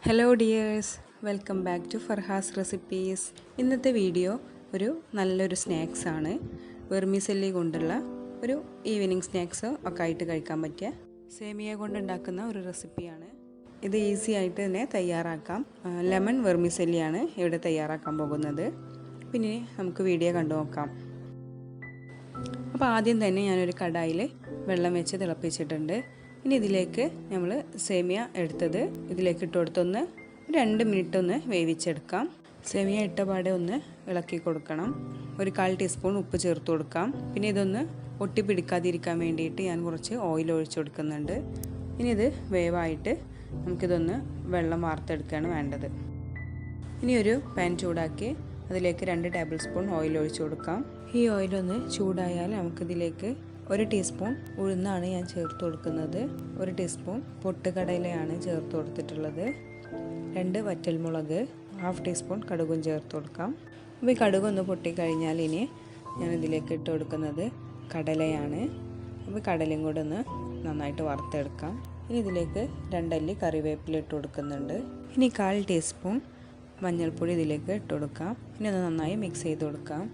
Hello dears, welcome back to Farha's recipes. ഇന്നത്തെ video ഒരു നല്ലൊരു സ്നാക്സ് ആണ്. വെർമിസെല്ലി കൊണ്ടുള്ള ഒരു ഈവനിങ് സ്നാക്സ് ഒക്കെ ആയിട്ട് കഴിക്കാൻ പറ്റിയ സേമിയ കൊണ്ടുണ്ടാക്കുന്ന ഒരു റെസിപ്പിയാണ്. ഇത് ഈസി ആയിട്ട് തന്നെ തയ്യാറാക്കാം. ലെമൺ വെർമിസെല്ലിയാണ് ഇവിടെ തയ്യാറാക്കാൻ പോകുന്നത്. പിന്നെ നമുക്ക് വീഡിയോ കണ്ടു നോക്കാം. അപ്പോൾ ആദ്യം തന്നെ ഞാനൊരു കടായിൽ വെള്ളം വെച്ച് തിളപ്പിച്ചിട്ടുണ്ട്. ഇനി ഇതിലേക്ക് നമ്മൾ സേമിയ എടുത്തത് ഇതിലേക്ക് ഇട്ട് കൊടുത്തൊന്ന് 2 മിനിറ്റ് ഒന്ന് വേവിച്ചെടുക്കാം. സേമിയ ഇട്ട പാടെ ഒന്ന് ഇളക്കി കൊടുക്കണം. ഒരു 1/4 ടീസ്പൂൺ ഉപ്പ് ചേർത്ത് കൊടുക്കാം. പിന്നെ ഇതൊന്ന് ഒട്ടിപ്പിടിക്കാതിരിക്കാൻ വേണ്ടിയിട്ട് ഞാൻ കുറച്ച് ഓയിൽ ഒഴിച്ചു കൊടുക്കുന്നുണ്ട്. ഇനി ഇത് വേവായിട്ട് നമുക്കിതൊന്ന് വെള്ളം വാർത്തെടുക്കുകയാണ് വേണ്ടത്. ഇനി ഒരു പാൻ ചൂടാക്കി അതിലേക്ക് 2 ടേബിൾ സ്പൂൺ ഓയിൽ ഒഴിച്ചു കൊടുക്കാം. ഈ ഓയിലൊന്ന് ചൂടായാൽ നമുക്കിതിലേക്ക് 1 ടീസ്പൂൺ ഉഴുന്നാണ് ഞാൻ ചേർത്ത് കൊടുക്കുന്നത്. 1 ടീസ്പൂൺ പൊട്ടുകടലയാണ് ചേർത്ത് കൊടുത്തിട്ടുള്ളത്. 2 വറ്റൽമുളക്, 1/2 ടീസ്പൂൺ കടുകും ചേർത്ത് കൊടുക്കാം. അപ്പോൾ ഈ കടുകൊന്ന് പൊട്ടിക്കഴിഞ്ഞാൽ ഇനി ഞാൻ ഇതിലേക്ക് ഇട്ട് കൊടുക്കുന്നത് കടലയാണ്. അപ്പോൾ കടലയും കൂടെ ഒന്ന് നന്നായിട്ട് വറുത്തെടുക്കാം. ഇനി ഇതിലേക്ക് 2 അല്ലി കറിവേപ്പില ഇട്ട് കൊടുക്കുന്നുണ്ട്. ഇനി 1/4 ടീസ്പൂൺ മഞ്ഞൾപ്പൊടി ഇതിലേക്ക് ഇട്ട് കൊടുക്കാം. ഇനി ഒന്ന് നന്നായി മിക്സ് ചെയ്ത് കൊടുക്കാം.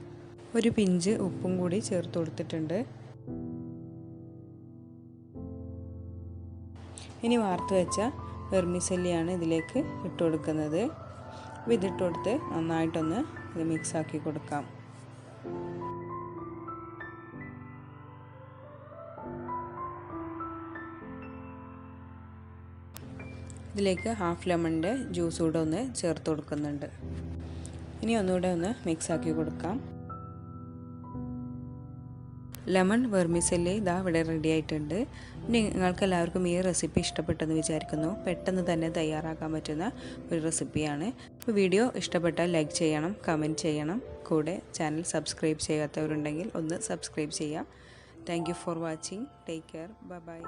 ഒരു പിഞ്ച് ഉപ്പും കൂടി ചേർത്ത് കൊടുത്തിട്ടുണ്ട്. ഇനി വാർത്ത് വെച്ച വെർമിസെല്ലിയാണ് ഇതിലേക്ക് ഇട്ട് കൊടുക്കുന്നത്. ഇതിട്ട് കൊടുത്ത് നന്നായിട്ടൊന്ന് ഇത് മിക്സാക്കി കൊടുക്കാം. ഇതിലേക്ക് 1/2 ലെമണിൻ്റെ ജ്യൂസ് കൂടെ ഒന്ന് ചേർത്ത് കൊടുക്കുന്നുണ്ട്. ഇനി ഒന്നുകൂടെ ഒന്ന് മിക്സാക്കി കൊടുക്കാം. ലെമൺ വെർമിസെല്ലി ഇതാ ഇവിടെ റെഡി ആയിട്ടുണ്ട്. നിങ്ങൾക്ക് എല്ലാവർക്കും ഈ റെസിപ്പി ഇഷ്ടപ്പെട്ടെന്ന് വിചാരിക്കുന്നു. പെട്ടെന്ന് തന്നെ തയ്യാറാക്കാൻ പറ്റുന്ന ഒരു റെസിപ്പിയാണ്. അപ്പോൾ വീഡിയോ ഇഷ്ടപ്പെട്ടാൽ ലൈക്ക് ചെയ്യണം, കമൻറ്റ് ചെയ്യണം. കൂടെ ചാനൽ സബ്സ്ക്രൈബ് ചെയ്യാത്തവരുണ്ടെങ്കിൽ ഒന്ന് സബ്സ്ക്രൈബ് ചെയ്യാം. Thank you for watching. Take care. By.